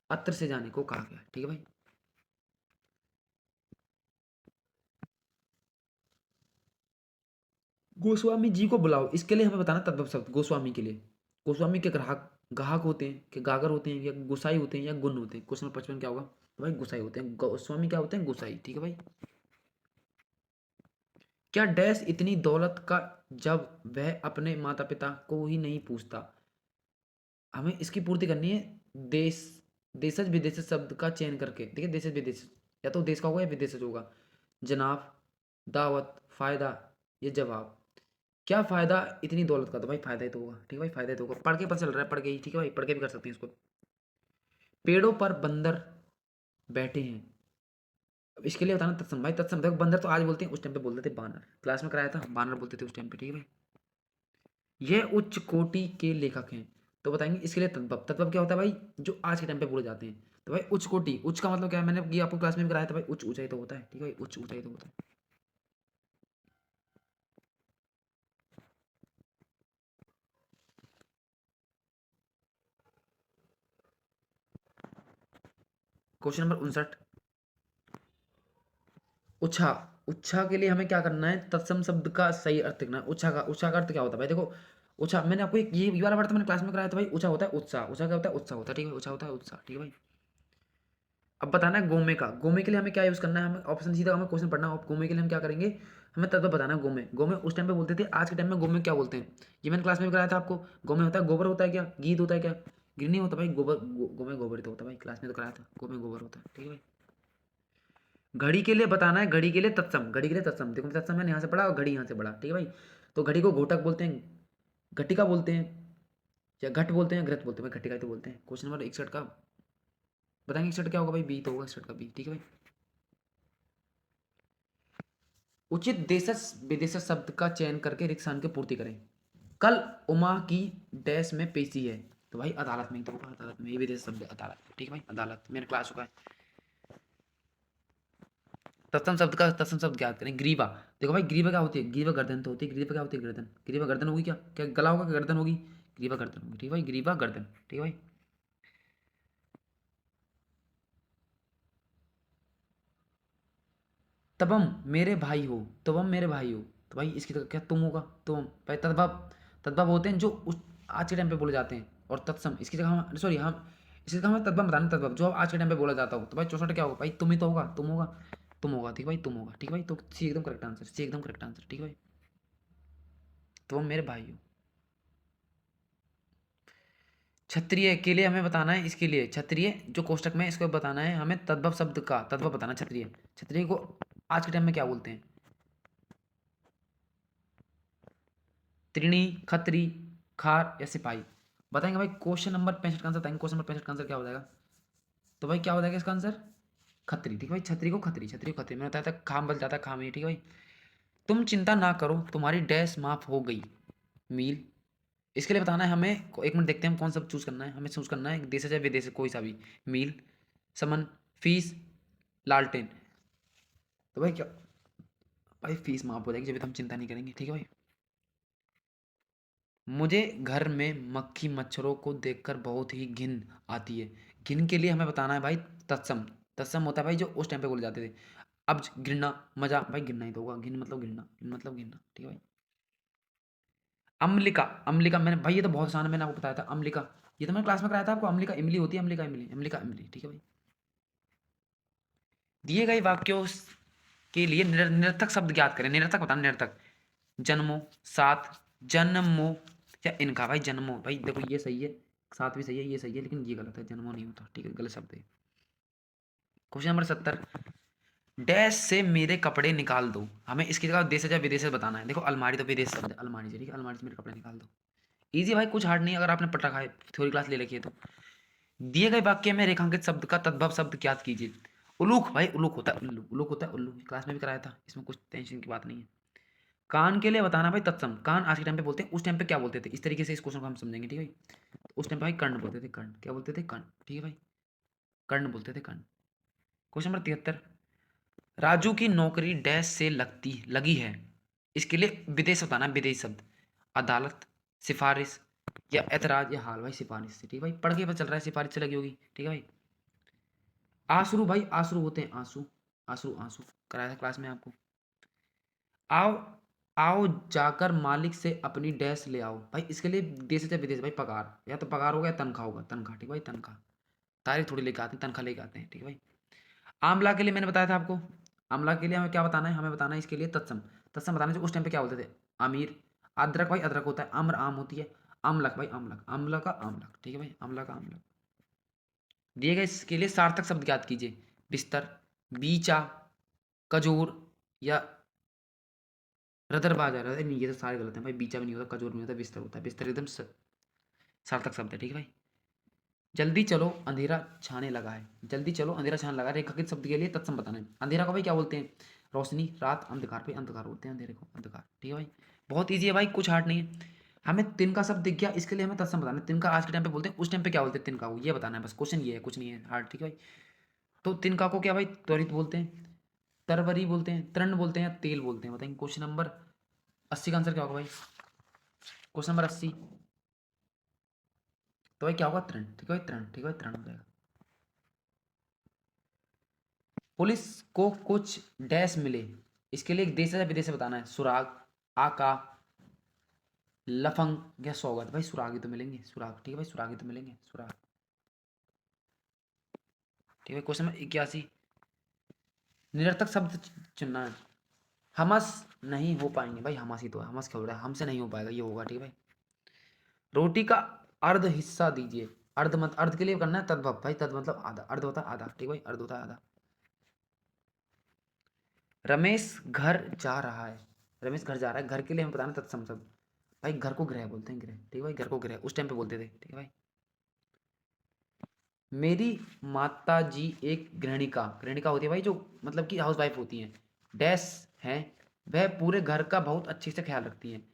अत्र से जाने को कहा गया है, ठीक है भाई। गोस्वामी जी को बुलाओ, इसके लिए हमें बताना तद्भव शब्द गोस्वामी के लिए। गोस्वामी के ग्राहक गाहक होते हैं, कि गागर होते हैं, या गुसाई होते हैं, या गुण होते हैं? क्वेश्चन नंबर 55 क्या होगा? तो भाई गुसाई होते हैं। गोस्वामी क्या होते हैं? गुसाई, ठीक है भाई। क्या डैश इतनी दौलत का, जब वह अपने माता पिता को ही नहीं पूछता? हमें इसकी पूर्ति करनी है। देश, देशज विदेशज शब्द का चयन करके, ठीक है। देशज विदेश, या तो देश का होगा या विदेशज होगा। जनाब, दावत, फायदा, ये जवाब। क्या फायदा इतनी दौलत का? तो भाई फायदा ही तो होगा, ठीक है भाई, फायदा ही तो होगा। पढ़ के पता चल रहा है, पढ़ के ही, ठीक है भाई, पढ़ के भी कर सकते हैं इसको। पेड़ों पर बंदर बैठे हैं। अब इसके लिए बताना तत्सम। भाई तत्सम देखो, बंदर तो आज बोलते हैं, उस टाइम पे बोलते थे बानर। क्लास में कराया था, बानर बोलते थे उस टाइम पे, ठीक है भाई। यह उच्च कोटि के लेखक हैं। तो बताएंगे इसके लिए तद्भव। तद्भव क्या होता है भाई? जो आज के टाइम पे बोले जाते हैं। तो भाई उच्च कोटि, उच्च का मतलब क्या है? मैंने ये आपको क्लास में भी कराया था भाई। उच्च ऊंचाई तो होता है, ठीक है भाई, उच्च ऊंचाई तो होता है। Question number 59। उच्छा, उच्छा के लिए हमें क्या करना है, तत्सम शब्द का सही अर्थ लिखना है। उच्छा का अर्थ क्या होता है भाई, देखो उच्छा मैंने आपको एक ये वाला वर्ड तो मैंने क्लास में कराया था भाई। उच्छा होता है उत्साह, उच्छा क्या होता है, उत्साह होता है, ठीक है, उच्छा होता है उत्साह, ठीक है भाई। अब बताना है गोमे का, गोमे के लिए हमें क्या यूज़ करना है, हमें ऑप्शन सीधा हमें क्वेश्चन पढ़ना है। गोमे के लिए हम क्या करेंगे, हमें तत्व बताना है। गोमे, गोमे उस टाइम पे बोलते थे, आज के टाइम में गोमे क्या बोलते हैं, ये मैंने क्लास में भी कराया था आपको। गोमे होता है गोबर, होता है क्या, गीत होता है क्या, गिर नहीं होता भाई, गोबर गोमे गोबर ही तो होता है भाई, क्लास में तो कराया था, गोमे गोबर होता है, ठीक है भाई। घड़ी के लिए बताना है, घड़ी के लिए तत्सम, घड़ी के लिए तत्सम, देखो तत्सम मैंने यहाँ से पढ़ा और घड़ी यहाँ से पढ़ा, ठीक है भाई। तो घड़ी को घोटक बोलते हैं, घटिका बोलते हैं, या घट बोलते हैं, घृत बोलते हैं भाई, घटिका ही तो बोलते हैं। क्वेश्चन नंबर 61 का बताएंगे, 61 क्या होगा भाई, बी तो होगा 61 का बी, ठीक है भाई। उचित देशज विदेशज शब्द का चयन करके रिक्सान की पूर्ति करें। कल उमा की डैश में पेशी है, तो भाई अदालत में ही तो होगा, अदालत में, ये विदेश शब्द अदालत, ठीक है भाई, अदालत मेरे क्लास चुका है। तत्सम शब्द का तत्सम शब्द ज्ञात करें। ग्रीवा, देखो भाई ग्रीवा क्या होती है, ग्रीवा गर्दन तो होती है, ग्रीवा क्या होती है, गर्दन, ग्रीवा गर्दन होगी क्या, क्या गला होगा, क्या गर्दन होगी, ग्रीवा गर्दन होगी, ठीक है भाई, ग्रीवा गर्दन, ठीक है भाई। तबम मेरे भाई हो, तबम मेरे भाई हो, तो भाई इसकी तो क्या तुम होगा, तुम भाई। तद्भव, तद्भव होते हैं जो उस आज के टाइम पे बोले जाते हैं। और तत्सम इसकी जगह हम, सॉरी हम इसकी जगह हमें तद्भव बताना, तद्भव जो आज के टाइम पे बोला जाता हो, तो भाई 64 क्या होगा भाई, तुम ही तो होगा, तुम होगा, तुम होगा, ठीक है भाई, तुम होगा, ठीक है भाई। तो सी एकदम करेक्ट आंसर, सी एकदम करेक्ट आंसर, ठीक है भाई। तुम मेरे भाई हो। क्षत्रिय के लिए हमें बताना है, इसके लिए क्षत्रिय जो कोष्टक में, इसको बताना है हमें, तद्भव शब्द का तद्भव बताना। क्षत्रिय, क्षत्रिय को आज के टाइम में क्या बोलते हैं, त्रिणी, खत्री, खार या सिपाही, बताएंगे भाई। क्वेश्चन नंबर 65 का आंसर बताएंगे, क्वेश्चन नंबर 65 का आंसर क्या हो जाएगा, तो भाई क्या हो जाएगा इसका आंसर, खत्री, ठीक है भाई। छतरी को खत्री, छतरी को खत्री, मैंने बताया था खाम बल जाता है खाम ही, ठीक है भाई। तुम चिंता ना करो तुम्हारी डैश माफ हो गई, मील, इसके लिए बताना है हमें। एक मिनट देखते हैं हम कौन सा चूज करना है, हमें चूज करना है देश है चाहे विदेश है, कोई सा भी। मील, समन, फीस, लालटेन, तो भाई क्या, भाई फीस माफ हो जाएगी जब, तो हम चिंता नहीं करेंगे, ठीक है भाई। मुझे घर में मक्खी मच्छरों को देखकर बहुत ही घिन आती है। घिन के लिए हमें बताना है भाई, तत्सम, तत्सम होता है भाई जो उस टाइम पे बोले जाते थे। अब गिरना, मजा, भाई गिरना ही तो होगा, घिन मतलब गिरना, घिन मतलब गिरना, ठीक है भाई। अम्लिका, अम्लिका मैंने भाई, ये तो बहुत आसान है, मैंने आपको बताया था अम्लिका, ये तो मैंने क्लास में कराया था आपको। अम्लिका इमली होती है, अम्लिका इमली, अम्लिका इमली, ठीक है भाई। दिए गए वाक्यों के लिए निरर्थक शब्द ज्ञात करें, निरर्थक बताना, निरर्थक। जन्मो, साथ, जन्मो या इनका, भाई जन्मो, भाई देखो ये सही है, साथ भी सही है, ये सही है, लेकिन ये गलत है, जन्मो नहीं होता, ठीक है, गलत शब्द है। क्वेश्चन नंबर 70, डैश से मेरे कपड़े निकाल दो, हमें इसकी जगह देश या विदेश से बताना है। देखो अलमारी तो विदेश शब्द है, अलमारी से, ठीक है, अलमारी से मेरे कपड़े निकाल दो। इजी भाई, कुछ हार्ड नहीं, अगर आपने पढ़ रखा है, थ्योरी क्लास ले रखी है तो। दिए गए वाक्य में रेखांकित शब्द का तद्भव शब्द ज्ञात कीजिए। उलूक, भाई उलूक होता है उल्लू, उलूक होता है उल्लू, क्लास में भी कराया था, इसमें कुछ टेंशन की बात नहीं है। कान के लिए बताना भाई, तत्सम, कान आज के टाइम पे बोलते हैं, उस टाइम पे क्या बोलते थे, इस तरीके से इस क्वेश्चन को हम समझेंगे, ठीक है भाई। तो उस टाइम पे भाई कर्ण बोलते थे, कर्ण क्या बोलते थे, कर्ण, ठीक है भाई, कर्ण बोलते थे, कर्ण। क्वेश्चन नंबर 73, राजू की नौकरी डैश से लगती लगी है, इसके लिए विदेश बताना, विदेश शब्द। अदालत, सिफारिश या ऐतराज या हाल, भाई सिफारिश से, ठीक है भाई, पढ़ के पता चल रहा है सिफारिश से लगी होगी, ठीक है भाई। आंसू, भाई आंसू होते हैं, आंसू, आंसू, आंसू कराया था क्लास में आपको। आओ, आओ जाकर मालिक से अपनी डैश ले आओ, भाई इसके लिए देश से विदेश, भाई पगार, या तो पगार होगा या तनख्वाह होगा, तनख्वाह, ठीक है भाई, तनख्वाह, तारीख थोड़ी लेके आते हैं, तनख्वाह लेके आते हैं, ठीक है भाई। आमला के लिए मैंने बताया था आपको, आमला के लिए हमें क्या बताना है, हमें बताना है इसके लिए तत्सम, तत्सम बताने से उस टाइम पे क्या बोलते थे, अमीर। अदरक, भाई अदरक होता है, आम्र आम होती है, आमलक, भाई आमलक, आमला का आमलक, ठीक है भाई, आमला का आमलक। दिए गए इसके लिए सार्थक शब्द याद कीजिए। बिस्तर, बीचा, कजूर या रदर बाजार, अरे नहीं ये तो सारे गलत हैं भाई, बीचा भी नहीं होता, कजूर भी नहीं होता, बिस्तर होता है, बिस्तर एकदम सार्थक शब्द है, ठीक है भाई। जल्दी चलो अंधेरा छाने लगा है, जल्दी चलो अंधेरा छाने लगा है, रेखांकित शब्द के लिए तत्सम बताना है। अंधेरा को भाई क्या बोलते हैं, रोशनी, रात, अंधकार, भाई अंधकार बोलते हैं अंधेरे को, अंधकार, ठीक है भाई। बहुत ईजी है भाई, कुछ हार्ड नहीं है। हमें तिनका शब्द दिख गया, इसके लिए हमें तत्सम बताना है। तिनका आज के टाइम पे बोलते हैं, उस टाइम पे क्या बोलते हैं तिनका को, ये बताना है बस, क्वेश्चन ये है, कुछ नहीं है हार्ड, ठीक है भाई। तो तिनका को क्या भाई, त्वरित बोलते हैं, तरवरी बोलते हैं, तृण बोलते हैं या तेल बोलते हैं, बताएंगे। क्वेश्चन नंबर 80 का आंसर क्या होगा भाई, क्वेश्चन नंबर 80, तो भाई क्या होगा, तृण, ठीक है भाई, तृण, ठीक है भाई, तृण हो जाएगा। पुलिस को कुछ डैश मिले, इसके लिए एक देश है या विदेश है बताना है। सुराग, आका, लफंग या सौगंध। भाई सुराग ही तो मिलेंगे, सुराग। ठीक है भाई, सुराग ही तो मिलेंगे, सुराग। ठीक है, क्वेश्चन नंबर 81, निरर्थक शब्द चुनना है। हमस नहीं हो पाएंगे भाई, हमस ही तो है, हमस क्या हो रहा है, हमसे नहीं हो पाएगा, ये होगा। ठीक है भाई, रोटी का अर्ध हिस्सा दीजिए। अर्ध मत अर्ध के लिए करना है तद्भव भाई, तद मतलब आधा, अर्ध होता है आधा। ठीक भाई, अर्ध होता है आधा। रमेश घर जा रहा है, रमेश घर जा रहा है, घर के लिए हमें बताना तत्सम शब्द। भाई घर को गृह बोलते हैं, गृह। ठीक है भाई, घर को गृह उस टाइम पे बोलते थे। ठीक है भाई, मेरी माता जी एक गृहणिका, गृहणिका होती है भाई जो मतलब कि हाउस वाइफ होती हैं, डैश हैं, वह पूरे घर का बहुत अच्छे से ख्याल रखती हैं।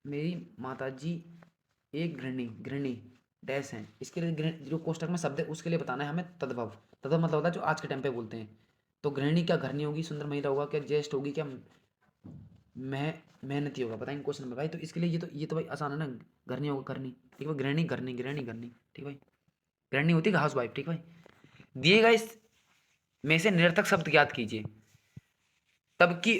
मेरी माता जी एक गृहिणी, गृहिणी डैश हैं, इसके लिए जो कोष्टक में शब्द है उसके लिए बताना है हमें तद्भव। तद्भव मतलब होता है जो आज के टाइम पे बोलते हैं। तो गृहिणी क्या घरनी होगी, सुंदर महिला होगा, क्या ज्येष्ठ होगी, क्या मह मेहनती होगा, बताएंगे क्वेश्चन में भाई। तो इसके लिए ये तो भाई आसान है ना, घरनी होगा, घरनी। ठीक है, गृहिणी घरनी, गृहिणी घरनी। ठीक है भाई, गृहिणी होती है हाउस वाइफ। ठीक है भाई, दिए गए में से निरर्थक शब्द ज्ञात कीजिए। तब की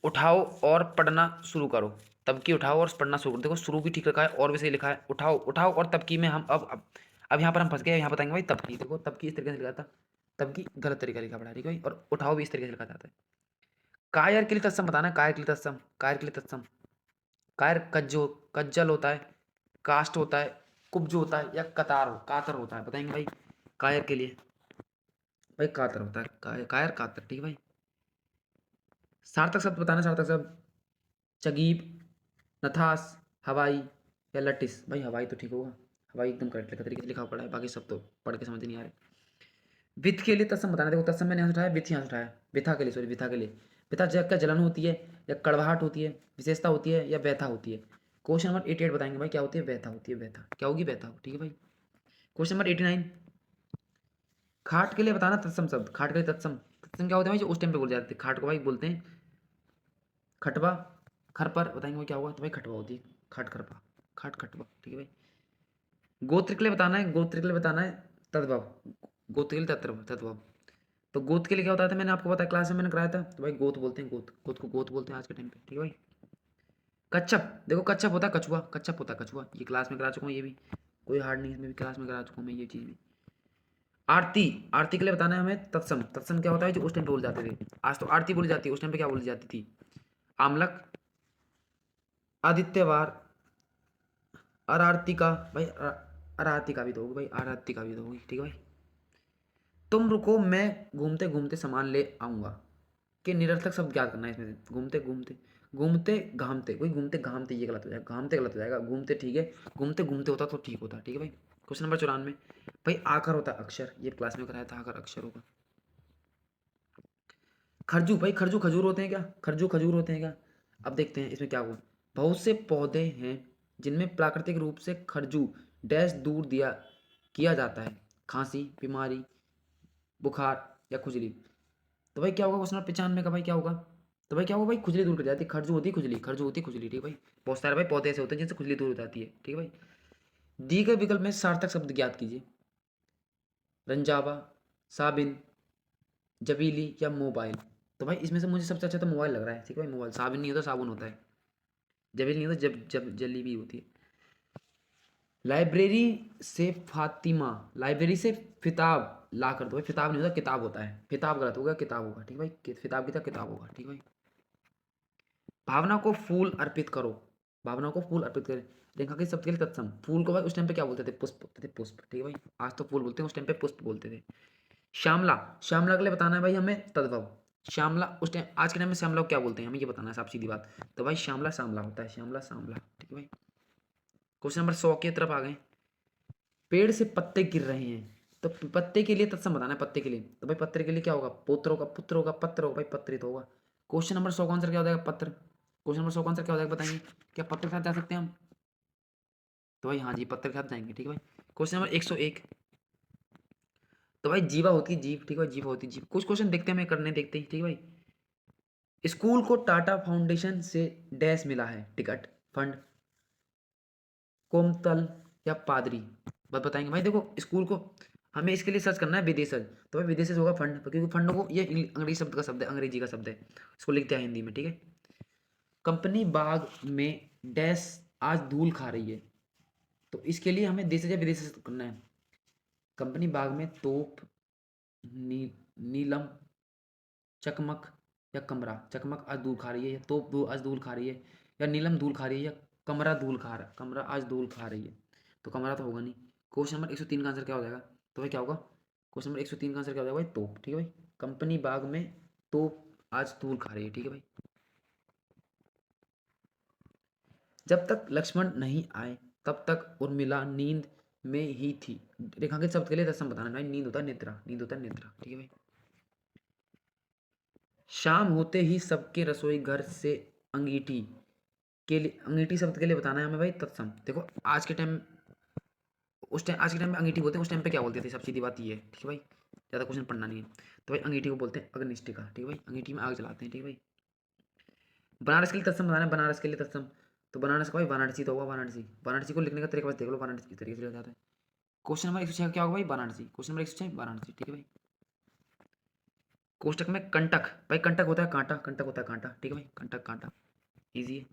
उठाओ और पढ़ना शुरू करो। तब की उठाओ और पढ़ना शुरू करो। देखो शुरू भी ठीक रखा है और भी सही लिखा है। उठाओ, उठाओ और तब की में हम अब यहाँ पर हम फंस गए। यहाँ बताएंगे भाई तब की। देखो तब की इस तरीके से लिखा था, तब की गलत तरीका लिखा पड़ा। ठीक है भाई, और उठाओ भी इस तरीके से लिखा जाता है। कायर के लिए तत्सम बताना है, कायर के लिए तत्सम, कायर के लिए तत्सम। कायर कज्जो, कज्जल होता है, कास्ट होता है, कुब्ज होता है, या कतार कातर होता है, बताएंगे भाई। कायर के लिए भाई कातर होता है, कायर कातर। ठीक है भाई, सार्थक शब्द बताना, सार्थक शब्द। चगीब, नथास, हवाई या लटिस। भाई हवाई तो ठीक होगा, हवाई एकदम करेक्ट लिखा तरीके से लिखा पड़ा है, बाकी सब तो पढ़ के समझ नहीं आ रहे। वित्त के लिए तत्सम बताना। देखो तत्सम मैंने यहाँ से उठाया, वित्त यहाँ से उठाया। विथा के लिए, सॉरी, विथा के लिए। विथा जग क्या जलन होती है, या कड़वाहट होती है, विशेषता होती है, या व्यथा होती है। क्वेश्चन नंबर 88 बताएंगे भाई क्या होती है, व्यथा होती है, व्यथा क्या होगी, व्यथा हो। ठीक है भाई, क्वेश्चन नंबर 89, खाट के लिए बताना तत्सम शब्द। खाट के लिए तत्सम, तत्सम क्या होता है भाई जो उस टाइम पे बोल जाते हैं, खाट को भाई बोलते हैं खटवा। खर पर बताएंगे भाई क्या होगा, तो भाई खटवा होती है, खाट खरपा, खाट खटवा। ठीक है भाई, गोत्र के लिए बताना है, गोत्र के लिए बताना है तद्भव। गोत्र के लिए तत्व तद्भव। तो गोत्र के लिए क्या होता था, मैंने आपको बताया क्लास में मैंने कराया था। तो भाई गोत बोलते हैं, गोत, गोत को गोत बोलते हैं आज के टाइम पे। ठीक है भाई, कच्छप, देखो कच्छप होता है कछुआ, कच्छप होता है कछुआ, ये क्लास में करा चुका हूँ, ये भी कोई हार्ड नहीं है, इसमें भी क्लास में करा चुका हूँ मैं ये चीज़ भी। आरती, आरती के लिए बताना है हमें तत्सम। तत्सम क्या होता है जो उस टाइम पे बोल जाते थे, आज तो आरती बोली जाती है, उस टाइम पे क्या बोली जाती थी, आमलक, आदित्यवार, अरार्तिका भाई, अरार्तिका भी तो होगी भाई, अरार्तिका भी तो होगी। ठीक है भाई, तुम रुको मैं घूमते घूमते सामान ले आऊंगा। के निरर्थक शब्द याद करना है इसमें से। घूमते घूमते, घूमते घामते, कोई घूमते घामते ये गलत हो जाएगा, घामते गलत हो जाएगा, घूमते ठीक है, घूमते घूमते होता तो ठीक होता। ठीक है भाई, क्वेश्चन नंबर 94, भाई आकर होता है अक्षर, ये क्लास में कराया था, आकर अक्षर होगा। खरजू, भाई खरजू खजूर होते हैं क्या, खरजू खजूर होते हैं क्या। अब देखते हैं इसमें क्या हुआ। बहुत से पौधे हैं जिनमें प्राकृतिक रूप से खरजू डैश दूर दिया किया जाता है, खांसी, बीमारी, बुखार या खुजली। तो भाई क्या होगा क्वेश्चन नंबर 95 का, भाई क्या होगा। तो भाई क्या होगा भाई, खुजली दूर कर जाती है, खरजू होती है खुजली, खरजू होती है खुजली। ठीक है भाई, बहुत सारे भाई पौधे ऐसे होते हैं जिनसे खुजली दूर हो जाती है। ठीक है भाई, दी गए विकल्प में सार्थक शब्द ज्ञात कीजिए। रंजावा, साबिन, जबीली या मोबाइल। तो भाई इसमें से मुझे सबसे अच्छा तो मोबाइल लग रहा है। ठीक है भाई, मोबाइल। साबिन नहीं होता, साबुन होता है। जबीली नहीं होता, जब जब जली भी होती है। लाइब्रेरी से फातिमा, लाइब्रेरी से फिताब ला कर दो। भाई फिताब नहीं होता, किताब होता है, फिताब गलत होगा, किताब होगा। ठीक है भाई, फिताब की तरह किताब होगा। ठीक है भाई, भावना को फूल अर्पित करो, भावना को फूल अर्पित करें। रेखा के शब्द के लिए तत्सम। फूल को भाई उस टाइम पे क्या बोलते थे, पुष्प बोलते थे, पुष्प। ठीक है भाई, आज तो फूल बोलते हैं, उस टाइम पे पुष्प बोलते थे। श्यामला, श्यामला के लिए बताना है भाई हमें तद्भव। श्यामला उस टाइम, आज के टाइम में श्यामला को क्या बोलते हैं हमें ये बताना है, साफ सीधी बात। तो भाई श्यामला श्यामला होता है, श्यामला श्यामला। ठीक है भाई, क्वेश्चन नंबर 100 की तरफ आ गए। पेड़ से पत्ते गिर रहे हैं, तो पत्ते के लिए तत्सम बताना है। पत्ते के लिए, तो भाई पत्र के लिए क्या होगा, पुत्र होगा, पुत्र होगा, पत्र होगा, भाई पत्रित होगा। क्वेश्चन नंबर 100 का आंसर क्या हो जाएगा, पत्र। क्वेश्चन नंबर 100 का आंसर क्या हो जाएगा बताएंगे, क्या पत्र के साथ जा सकते हैं हम। तो भाई हाँ जी, पत्र के साथ जाएंगे। ठीक है भाई, क्वेश्चन नंबर 101, तो भाई जीवा होती है जीव। ठीक है भाई, जीवा होती है जीव। कुछ क्वेश्चन देखते हैं, हमें करने देखते ही। ठीक है भाई, स्कूल को टाटा फाउंडेशन से डैश मिला है, टिकट, फंड, कोमतल या पादरी। बस बताएंगे भाई। देखो स्कूल को हमें इसके लिए सर्च करना है विदेशज। तो भाई विदेशज होगा फंड, क्योंकि फंड को ये अंग्रेजी शब्द का शब्द है, अंग्रेजी का शब्द है, इसको लिखते हैं हिंदी में, ठीक है। कंपनी बाग में डैश आज धूल खा रही है, तो इसके लिए हमें देशज या विदेशज करना है। कंपनी बाग में तोप, नीलम, चकमक या कमरा। चकमक आज धूल खा रही है, या तोप आज धूल खा रही है, या नीलम धूल खा रही है, या कमरा आज धूल खा रही है। तो कमरा तो होगा नहीं। क्वेश्चन नंबर 103 का आंसर क्या हो जाएगा? तो भाई क्या होगा? क्वेश्चन नंबर 103 का आंसर क्या हो जाएगा भाई? तोप, ठीक है भाई। कंपनी बाग में तोप आज धूल खा रही है, ठीक है भाई। जब तक लक्ष्मण नहीं आए तब तक उर्मिला नींद में ही थी। रेखांकित शब्द के लिए तत्सम बताना भाई। नींद होता है निद्रा, नींद होता है निद्रा, ठीक है भाई। शाम होते ही सबके रसोई घर से अंगीठी के लिए, अंगीठी शब्द के लिए बताना है हमें भाई तत्सम। देखो आज के टाइम, आज के टाइम में अंगीठी बोलते हैं, उस टाइम पे क्या बोलते थे? सब सीधी बात ये है, ठीक है भाई, ज़्यादा क्वेश्चन पढ़ना नहीं है। तो भाई अंगीठी को बोलते हैं अग्निष्टिका, ठीक है भाई, अंगीठी में आग जलाते हैं, ठीक है भाई। बनारस के लिए तत्सम बताना है, बनारस के लिए तत्सम। तो बनारस का भाई वाराणसी तो होगा, वाराणसी। वाराणसी को लिखने का तरीका बस देख लो, वाराणसी किस तरीके से लिखा जाता है। क्वेश्चन नंबर 106 क्या होगा भाई? वाराणसी। क्वेश्चन नंबर 106 वाराणसी, ठीक है भाई। कोष्टक में कंटक, भाई कंटक होता है कांटा, कंटक होता है कांटा, ठीक है भाई, कंटक कांटा, इजी है।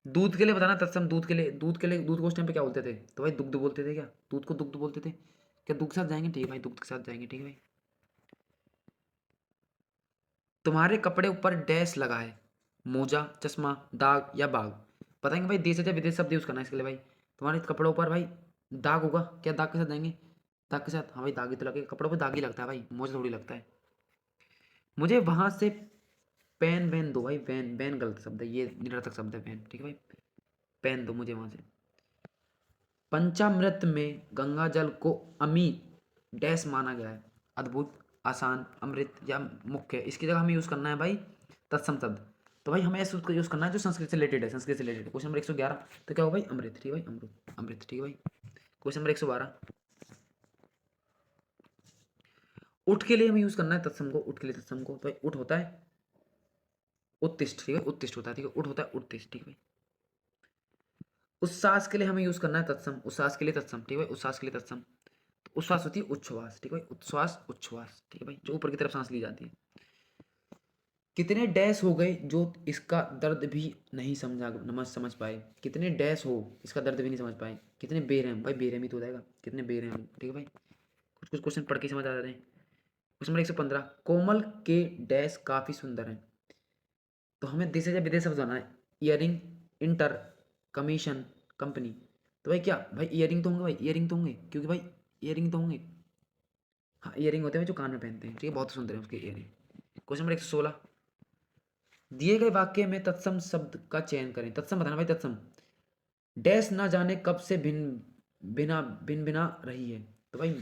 दूध के लिए बताना तत्सम। दूध को उस टाइम पे क्या बोलते थे? तो भाई दुग्ध बोलते थे क्या? दूध को दुग्ध बोलते थे क्या? दुग्ध के साथ जाएंगे, ठीक है भाई, दुग्ध के साथ जाएंगे, ठीक है भाई। तुम्हारे कपड़े ऊपर डैश लगा है, मोजा, चश्मा, दाग या बाग। बताएंगे भाई देश या विदेश शब्द यूज करना है इसके लिए भाई। तुम्हारे कपड़ों पर भाई दाग होगा क्या? दाग के साथ जाएंगे, दाग के साथ, हाँ भाई दाग ही तो लगेगा, कपड़ों पर दाग ही लगता है भाई, मोजा थोड़ी लगता है। मुझे वहां से पेन वैन दो भाई, वैन वैन गलत शब्द है, ये निरर्थक शब्द है वैन, ठीक है भाई। पेन दो मुझे वहां से। पंचामृत में गंगा जल को अमी डैश माना गया है, अद्भुत, आसान, अमृत या मुख्य। इसकी जगह हमें यूज करना है भाई तत्सम शब्द। तो भाई हमें ऐसे उसको यूज करना है जो संस्कृत से रिलेटेड है, संस्कृत से रिलेटेड। क्वेश्चन नंबर 111 तो क्या होगा भाई? अमृत, ठीक है भाई, अमृत, अमृत, ठीक है भाई। क्वेश्चन नंबर 112 उठ के लिए हमें यूज करना है तत्सम को, उठ के लिए तत्सम को। तो भाई उठ होता है उत्तिष्ठ, ठीक है, उत्तिष्ठ होता है, ठीक है, उठ होता है उत्तिष्ठ, ठीक है भाई। उच्छ्वास के लिए हमें यूज करना है तत्सम, उच्छ्वास के लिए तत्सम, ठीक है भाई, उच्छ्वास के लिए तत्सम। तो उच्छ्वास होती है उच्छ्वास, ठीक है भाई, उच्छ्वास उच्छ्वास, ठीक है भाई, जो ऊपर की तरफ सांस ली जाती है। कितने डैश हो गए जो इसका दर्द भी नहीं समझ पाए। कितने डैश हो इसका दर्द भी नहीं समझ पाए। कितने बेरहम, भाई बेरहमी तो हो जाएगा, कितने बेरहम, ठीक है भाई। कुछ कुछ क्वेश्चन पढ़ के समझ आ रहे हैं। क्वेश्चन नंबर 115 कोमल के डैश काफी सुंदर हैं। तो हमें देश या विदेश शब्द बनाना है। Earring, inter, commission, company. तो भाई क्या भाई ईयरिंग तो होंगे भाई, ईयरिंग तो होंगे, क्योंकि भाई ईयरिंग तो होंगे, हाँ ईयरिंग होते हैं जो कान में पहनते हैं, ठीक है, बहुत सुंदर है उसके ईयरिंग। क्वेश्चन नंबर 116 दिए गए वाक्य में तत्सम शब्द का चयन करें। तत्सम बताना भाई तत्सम। डैश ना जाने कब से भिन बिना रही है। तो भाई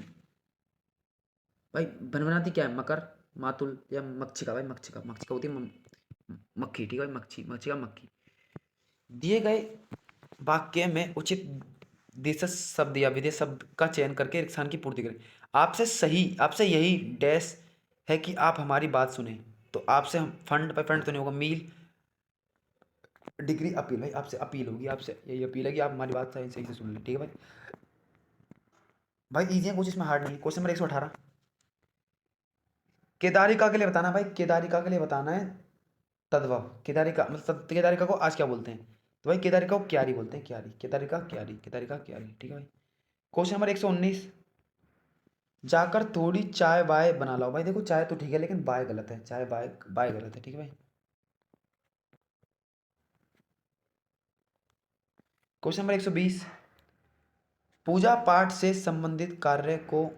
भनभनाती क्या है? मकर, मातुल या मक्षिका। भाई मक्षिका, मक्षिका होती है मक्खी, ठीक है भाई, मच्छी, मक्षिका, मक्खी। दिए गए वाक्य में उचित देश शब्द या विदेश शब्द का चयन करके स्थान की पूर्ति करें। आपसे यही डैश है कि आप हमारी बात सुने। तो आपसे हम फंड, भाई फंड तो नहीं होगा, मील, डिग्री, अपील, भाई आपसे अपील होगी, आपसे यही अपील है कि आप हमारी बात सही सही से सुन लें, ठीक है भाई। भाई इजी है कुछ, इसमें हार्ड नहीं। क्वेश्चन नंबर 118 केदारिका के लिए बताना भाई, केदारिका के लिए बताना है तद्भव। केदारिका मतलब केदारिका को आज क्या बोलते हैं? तो भाई केदारिका को क्यारी बोलते हैं, क्यारी, केदारिका क्यारी, केदारिका क्यारी, ठीक है भाई। क्वेश्चन नंबर 119 जाकर थोड़ी चाय बाय बना लाओ। भाई देखो चाय तो ठीक है, लेकिन बाय गलत है, चाय बाय बाय गलत है, ठीक है भाई। क्वेश्चन नंबर 120 पूजा पाठ से संबंधित कार्य को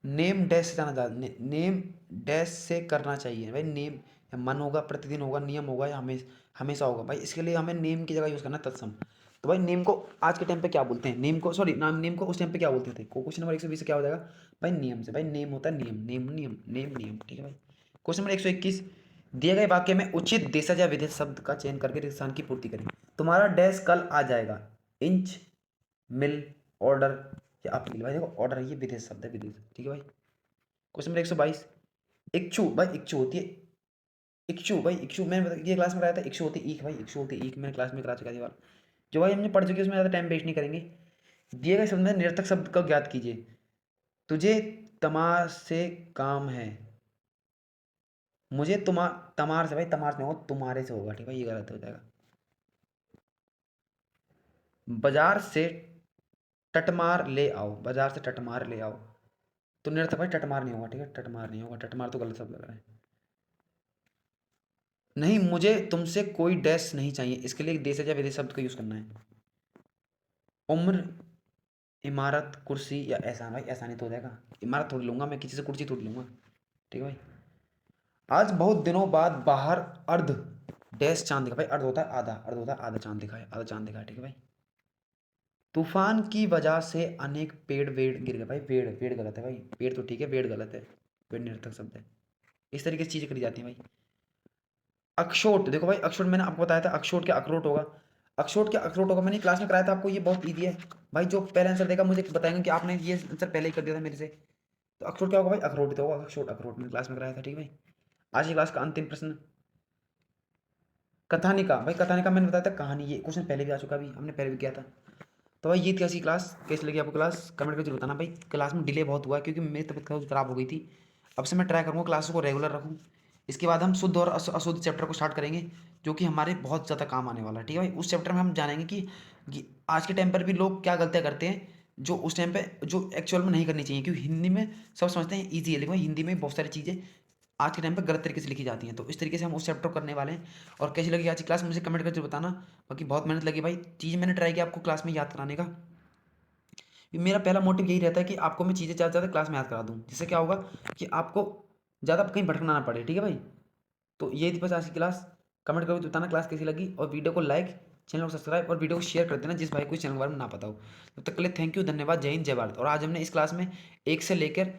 नेम डैश से जाना जाता नेम डैश से करना चाहिए भाई। नेम मन होगा, प्रतिदिन होगा, नियम होगा या हमेशा होगा। भाई इसके लिए हमें नेम की जगह यूज करना है तत्सम। तो भाई नेम को आज के टाइम पे क्या बोलते हैं? नेम को, सॉरी नाम, नेम को उस टाइम पे क्या बोलते थे? क्वेश्चन नंबर 120 से क्या हो जाएगा भाई? नियम से। भाई नेम होता है नियम, नेम नियम, नेम नियम, ठीक है भाई। क्वेश्चन नंबर 121 दिए गए वाक्य में उचित देशज या विदेश शब्द का चयन करके स्थान की पूर्ति करें। तुम्हारा डैश कल आ जाएगा, इंच, मिल, ऑर्डर या अपील। भाई देखो ऑर्डर है, ये विदेश शब्द है, विदेश, ठीक है भाई। क्वेश्चन नंबर 122 इच्छु, भाई इच्छु होती है, इच्छु भाई, इच्छु मैंने ये क्लास में कराया था। इच्छु होती है ईख, भाई इच्छु होती है ईख, मैंने क्लास में करा चुका है ये वाला, जो भाई हमने पढ़ चुके हैं, उसमें ज़्यादा टाइम वेस्ट नहीं करेंगे। दिए गए शब्द में निरर्थक शब्द का ज्ञात कीजिए। तुझे तमार से काम है। मुझे तमार से, भाई तमार से नहीं होगा, तुम्हारे से होगा, ठीक है भाई, ये गलत हो जाएगा। बाजार से टटमार ले आओ, बाजार से टटमार ले आओ। तो निरर्थक भाई टटमार नहीं होगा, ठीक है, टटमार नहीं होगा, टटमार तो गलत शब्द लग रहा है। नहीं, मुझे तुमसे कोई डैश नहीं चाहिए, इसके लिए देश या विदेश शब्द का यूज करना है। उम्र, इमारत, कुर्सी या एहसान, भाई एहसान ही तो हो जाएगा। इमारत थोड़ी लूंगा मैं, किसी से कुर्सी थोड़ी लूंगा, ठीक है भाई। आज बहुत दिनों बाद बाहर अर्ध डैश चांद दिखा, भाई अर्ध होता है आधा, अर्ध होता है आधा चांद दिखा है, आधा चांद दिखा है, ठीक है भाई। तूफान की वजह से अनेक पेड़ वेड़ गिर गए, भाई पेड़ पेड़ गलत है भाई, पेड़ तो ठीक है, पेड़ गलत है, पेड़ निरर्थक शब्द है। इस तरीके से चीजें करी जाती हैं भाई। अक्षोट, देखो भाई अक्षोट मैंने आपको बताया था, अक्षोट क्या अखरोट होगा, अक्षोट क्या अखरोट होगा, मैंने क्लास में कराया था आपको, ये बहुत ईजी है। भाई जो पहले आंसर देगा मुझे बताएंगे कि आपने ये आंसर पहले ही कर दिया था मेरे से। तो अखरोट क्या होगा भाई, अखरोट ही तो होगा, अक्षोट अखरोट मैंने क्लास में कराया था, ठीक है भाई। आज की क्लास का अंतिम प्रश्न, कथानिका, भाई कथानिका मैंने बताया था कहानी, ये क्वेश्चन पहले भी आ चुका, अभी हमने पहले भी किया था। तो भाई ये थी ऐसी क्लास, कैसी लगी आपको क्लास, कमेंट करके बताना भाई। क्लास में डिले बहुत हुआ है क्योंकि मेरी तबीयत खराब हो गई थी। अब से मैं ट्राई करूँगा क्लास को रेगुलर रखूँ। इसके बाद हम शुद्ध और अशुद्ध चैप्टर को स्टार्ट करेंगे, जो कि हमारे बहुत ज़्यादा काम आने वाला है, ठीक है भाई। उस चैप्टर में हम जानेंगे कि आज के टाइम पर भी लोग क्या गलतियाँ करते हैं, जो उस टाइम पे जो एक्चुअल में नहीं करनी चाहिए, क्योंकि हिंदी में सब समझते हैं ईजी है, लेकिन भाई हिंदी में बहुत सारी चीज़ें आज के टाइम पे गलत तरीके से लिखी जाती हैं। तो इस तरीके से हम उस चैप्टर को करने वाले हैं। और कैसी लगी आज की क्लास मुझे कमेंट करके बताना। बाकी बहुत मेहनत लगी भाई, चीज़ मैंने ट्राई किया आपको क्लास में याद कराने का। मेरा पहला मोटिव यही रहता है कि आपको मैं चीज़ें ज़्यादा से ज़्यादा क्लास में याद करा दूँ, जिससे क्या होगा कि आपको ज़्यादा कहीं भटकना ना पड़े, ठीक है भाई। तो ये थी बस आज की क्लास। कमेंट करके बताना क्लास कैसी लगी, और वीडियो को लाइक, चैनल को सब्सक्राइब और वीडियो को शेयर कर देना जिस भाई को इस चैनल के बारे में ना पता हो। तब तक के लिए थैंक यू, धन्यवाद, जय हिंद जय भारत। और आज हमने इस क्लास में 1 से लेकर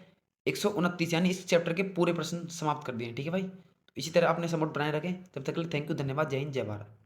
129 यानी इस चैप्टर के पूरे प्रश्न समाप्त कर दिए हैं, ठीक है भाई। तो इसी तरह अपने सपोर्ट बनाए रखें। तब तक के लिए थैंक यू, धन्यवाद, जय हिंद जय भारत।